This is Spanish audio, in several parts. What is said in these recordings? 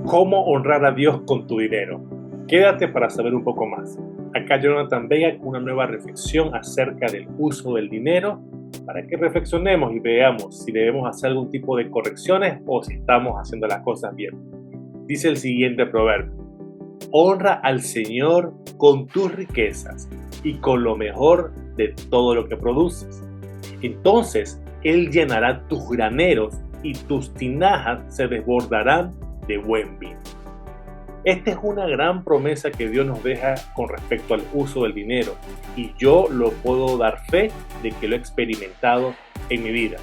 ¿Cómo honrar a Dios con tu dinero? Quédate para saber un poco más. Acá Jonathan Vega con una nueva reflexión acerca del uso del dinero para que reflexionemos y veamos si debemos hacer algún tipo de correcciones o si estamos haciendo las cosas bien. Dice el siguiente proverbio: honra al Señor con tus riquezas y con lo mejor de todo lo que produces. Entonces Él llenará tus graneros y tus tinajas se desbordarán de buen vino. Esta es una gran promesa que Dios nos deja con respecto al uso del dinero, y yo lo puedo dar fe de que lo he experimentado en mi vida,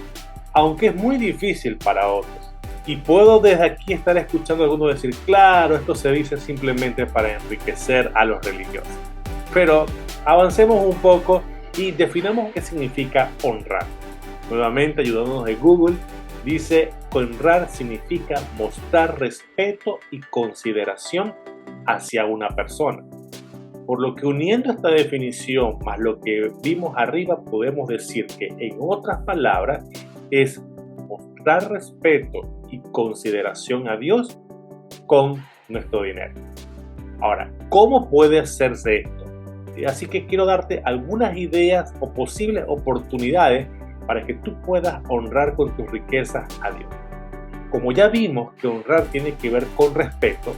aunque es muy difícil para otros. Y puedo desde aquí estar escuchando a algunos decir: claro, esto se dice simplemente para enriquecer a los religiosos. Pero avancemos un poco y definamos qué significa honrar. Nuevamente, ayudándonos de Google, dice: honrar significa mostrar respeto y consideración hacia una persona. Por lo que, uniendo esta definición más lo que vimos arriba, podemos decir que, en otras palabras, es mostrar respeto y consideración a Dios con nuestro dinero. Ahora, ¿cómo puede hacerse esto? Así que quiero darte algunas ideas o posibles oportunidades para que tú puedas honrar con tus riquezas a Dios. Como ya vimos que honrar tiene que ver con respeto,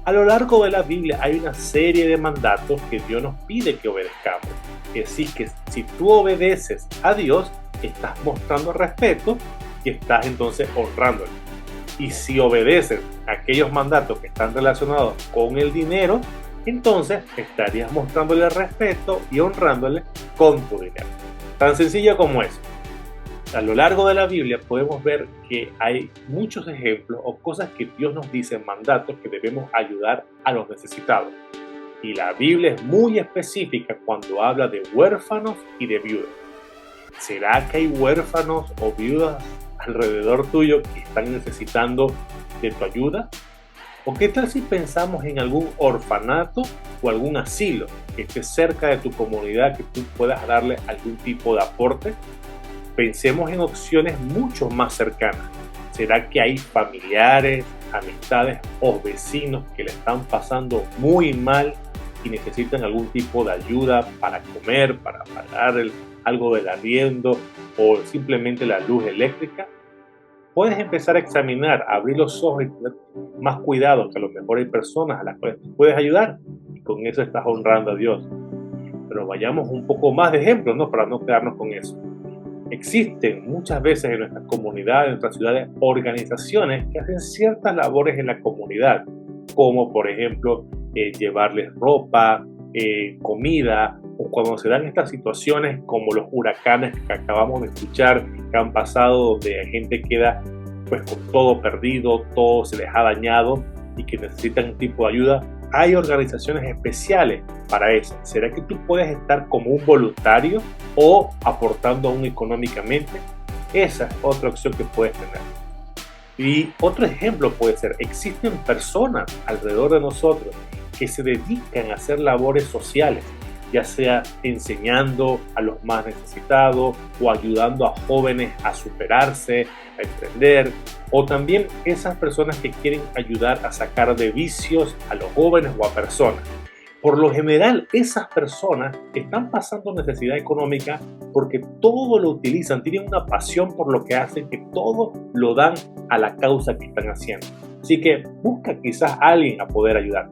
a lo largo de la Biblia hay una serie de mandatos que Dios nos pide que obedezcamos. Es decir, que si tú obedeces a Dios, estás mostrando respeto y estás entonces honrándole. Y si obedeces a aquellos mandatos que están relacionados con el dinero, entonces estarías mostrándole respeto y honrándole con tu dinero. Tan sencillo como eso. A lo largo de la Biblia podemos ver que hay muchos ejemplos o cosas que Dios nos dice en mandatos que debemos ayudar a los necesitados. Y la Biblia es muy específica cuando habla de huérfanos y de viudas. ¿Será que hay huérfanos o viudas alrededor tuyo que están necesitando de tu ayuda? ¿O qué tal si pensamos en algún orfanato o algún asilo que esté cerca de tu comunidad, que tú puedas darle algún tipo de aporte? Pensemos en opciones mucho más cercanas. ¿Será que hay familiares, amistades o vecinos que le están pasando muy mal y necesitan algún tipo de ayuda para comer, para pagar algo del arriendo o simplemente la luz eléctrica? Puedes empezar a examinar, abrir los ojos y tener más cuidado, que a lo mejor hay personas a las cuales tú puedes ayudar y con eso estás honrando a Dios. Pero vayamos un poco más de ejemplos, ¿no? Para no quedarnos con eso. Existen muchas veces en nuestras comunidades, en nuestras ciudades, organizaciones que hacen ciertas labores en la comunidad, como por ejemplo llevarles ropa, comida, o cuando se dan estas situaciones como los huracanes que acabamos de escuchar, que han pasado, donde la gente queda pues con todo perdido, todo se les ha dañado y que necesitan un tipo de ayuda. Hay organizaciones especiales para eso. ¿Será que tú puedes estar como un voluntario o aportando aún económicamente? Esa es otra opción que puedes tener. Y otro ejemplo puede ser: existen personas alrededor de nosotros que se dedican a hacer labores sociales, ya sea enseñando a los más necesitados o ayudando a jóvenes a superarse, a emprender, o también esas personas que quieren ayudar a sacar de vicios a los jóvenes o a personas. Por lo general, esas personas están pasando necesidad económica porque todo lo utilizan, tienen una pasión por lo que hacen, que todo lo dan a la causa que están haciendo. Así que busca quizás a alguien a poder ayudar.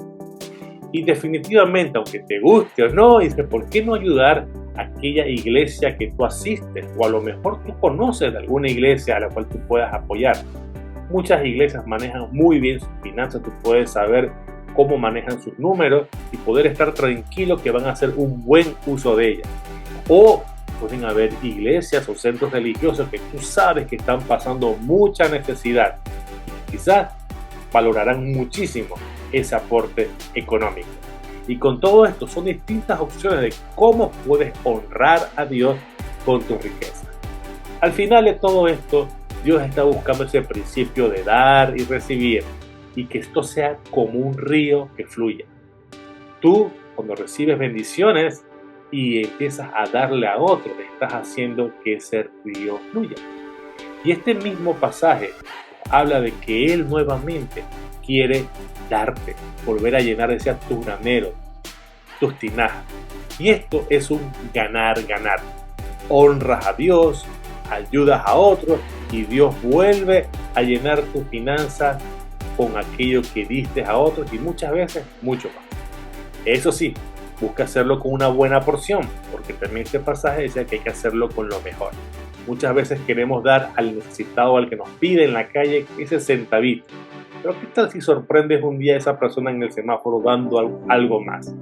Y definitivamente, aunque te guste o no, dices: ¿por qué no ayudar a aquella iglesia que tú asistes? O a lo mejor tú conoces de alguna iglesia a la cual tú puedas apoyar. Muchas iglesias manejan muy bien sus finanzas, tú puedes saber cómo manejan sus números y poder estar tranquilo que van a hacer un buen uso de ellas. O pueden haber iglesias o centros religiosos que tú sabes que están pasando mucha necesidad y quizás valorarán muchísimo ese aporte económico. Y con todo esto son distintas opciones de cómo puedes honrar a Dios con tus riquezas. Al final de todo esto, Dios está buscando ese principio de dar y recibir, y que esto sea como un río que fluya. Tú, cuando recibes bendiciones y empiezas a darle a otros, estás haciendo que ese río fluya. Y este mismo pasaje habla de que Él nuevamente quiere darte, volver a llenar de tus graneros, tus tinajas. Y esto es un ganar-ganar. Honras a Dios, ayudas a otros y Dios vuelve a llenar tus finanzas con aquello que diste a otros y muchas veces mucho más. Eso sí, busca hacerlo con una buena porción, porque también este pasaje dice que hay que hacerlo con lo mejor. Muchas veces queremos dar al necesitado, al que nos pide en la calle, ese centavito. Pero ¿qué tal si sorprendes un día a esa persona en el semáforo dando algo más?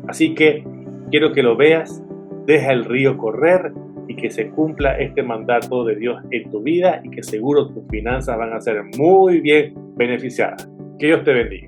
Así que quiero que lo veas, deja el río correr y que se cumpla este mandato de Dios en tu vida y que seguro tus finanzas van a ser muy bien beneficiadas. Que Dios te bendiga.